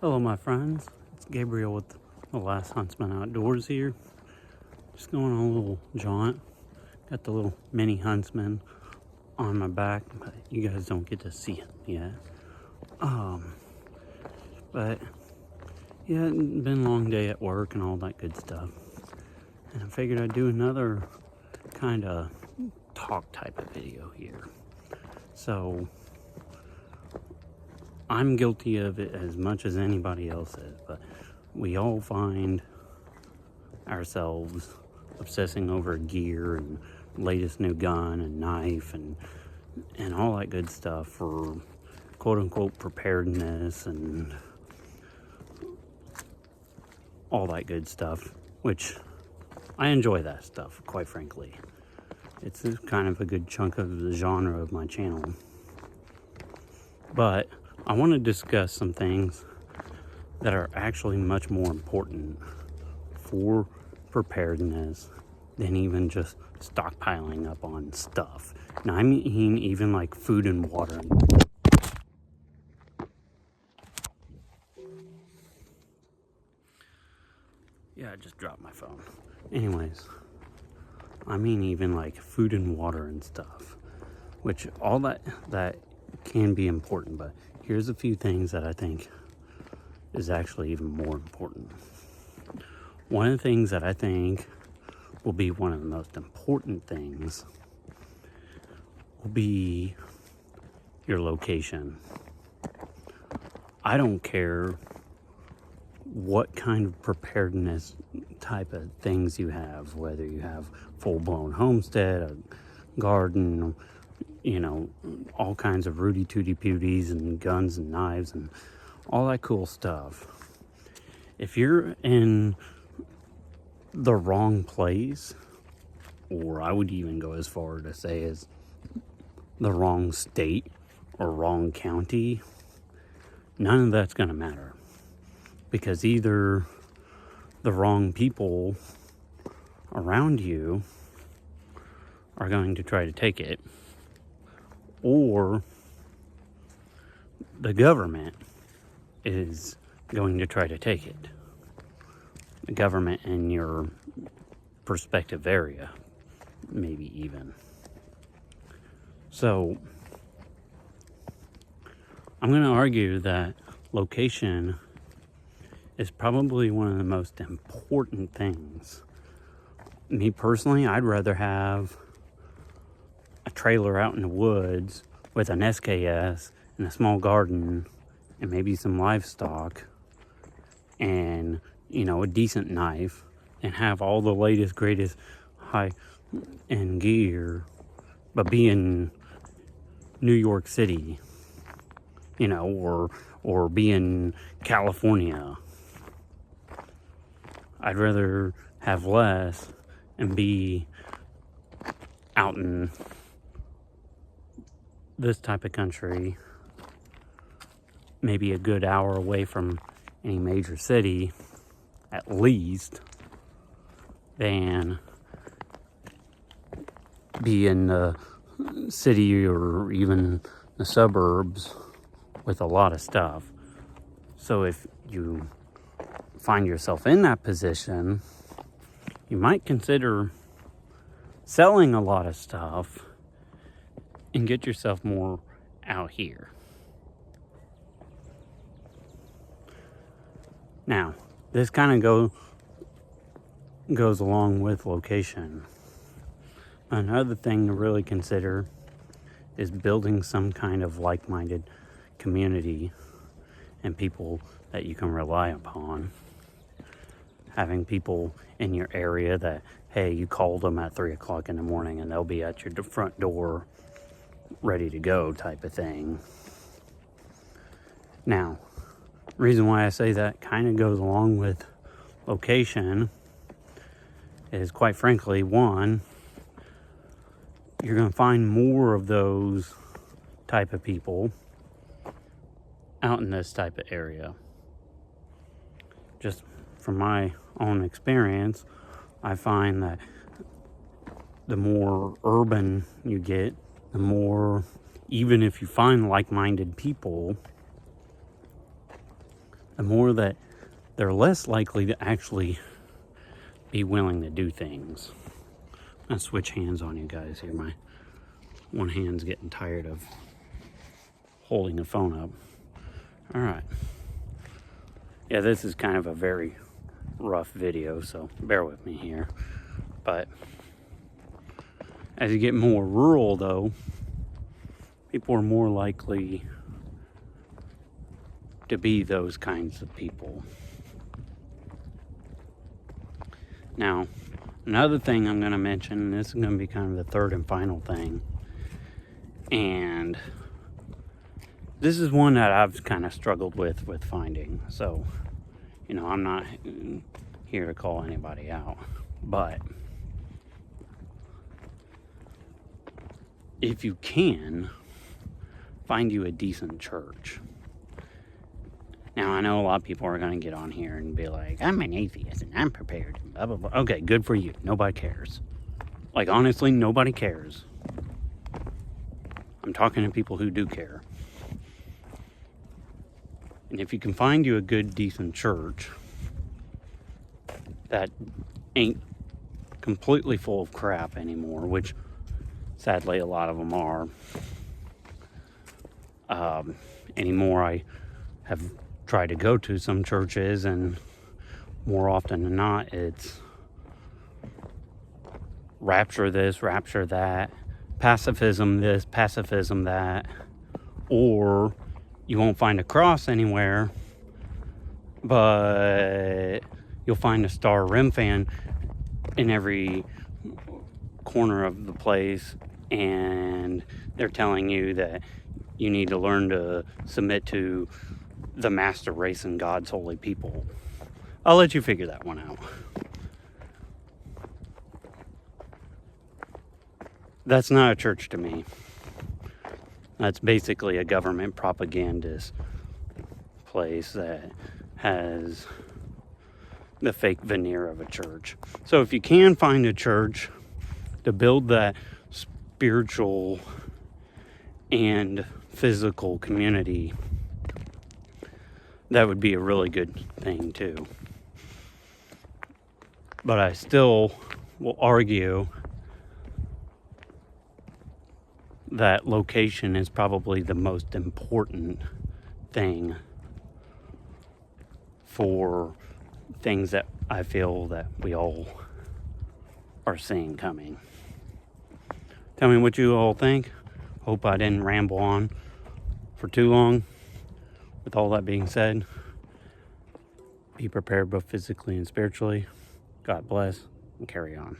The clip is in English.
Hello my friends, it's Gabriel with the Last Huntsman Outdoors here. Just going on a little jaunt. Got the little mini Huntsman on my back, but you guys don't get to see it yet. But yeah, it's been a long day at work and all that good stuff. And I figured I'd do another kind of talk type of video here. So I'm guilty of it as much as anybody else is, but we all find ourselves obsessing over gear and latest new gun and knife and all that good stuff for quote unquote preparedness and all that good stuff, which I enjoy that stuff, quite frankly. It's kind of a good chunk of the genre of my channel. But I want to discuss some things that are actually much more important for preparedness than even just stockpiling up on stuff. Now, I mean even like food and water. Yeah, I just dropped my phone. Anyways, I mean even like food and water and stuff, which all that can be important, but here's a few things that I think is actually even more important. One of the things that I think will be one of the most important things will be your location. I don't care what kind of preparedness type of things you have, whether you have full-blown homestead, a garden, you know, all kinds of Rudy Tooty Pewdies and guns and knives and all that cool stuff. If you're in the wrong place, or I would even go as far to say as the wrong state or wrong county, none of that's going to matter, because either the wrong people around you are going to try to take it, or the government is going to try to take it. The government in your prospective area, maybe even. So I'm going to argue that location is probably one of the most important things. Me personally, I'd rather have a trailer out in the woods with an SKS and a small garden and maybe some livestock and, you know, a decent knife, and have all the latest, greatest high-end gear, but be in New York City, you know, or be in California. I'd rather have less and be out in this type of country, maybe a good hour away from any major city, at least, than be in the city or even the suburbs with a lot of stuff. So if you find yourself in that position, you might consider selling a lot of stuff and get yourself more out here. Now, this kind of goes along with location. Another thing to really consider is building some kind of like-minded community and people that you can rely upon. Having people in your area that, hey, you called them at 3 o'clock in the morning and they'll be at your front door ready to go type of thing. Now, reason why I say that kind of goes along with location is, quite frankly, one, you're going to find more of those type of people out in this type of area. Just from my own experience, I find that the more urban you get, the more, even if you find like-minded people, the more that they're less likely to actually be willing to do things. I'm gonna switch hands on you guys here. My one hand's getting tired of holding the phone up. All right. Yeah, this is kind of a very rough video, so bear with me here. But as you get more rural, though, people are more likely to be those kinds of people. Now, another thing I'm going to mention, and this is going to be kind of the third and final thing, and this is one that I've kind of struggled with finding. So, you know, I'm not here to call anybody out, but if you can, find you a decent church. Now, I know a lot of people are going to get on here and be like, I'm an atheist and I'm prepared, and blah, blah, blah. Okay, good for you. Nobody cares. Like, honestly, nobody cares. I'm talking to people who do care. And if you can find you a good, decent church that ain't completely full of crap anymore, which sadly a lot of them are, anymore, I have tried to go to some churches, and more often than not, it's rapture this, rapture that, pacifism this, pacifism that, or you won't find a cross anywhere, but you'll find a Star Rim fan in every corner of the place, and they're telling you that you need to learn to submit to the master race and God's holy people. I'll let you figure that one out. That's not a church to me. That's basically a government propagandist place that has the fake veneer of a church. So if you can find a church to build that spiritual and physical community, that would be a really good thing too. But I still will argue that location is probably the most important thing for things that I feel that we all are seeing coming. Tell me what you all think. Hope I didn't ramble on for too long. With all that being said, be prepared both physically and spiritually. God bless, and carry on.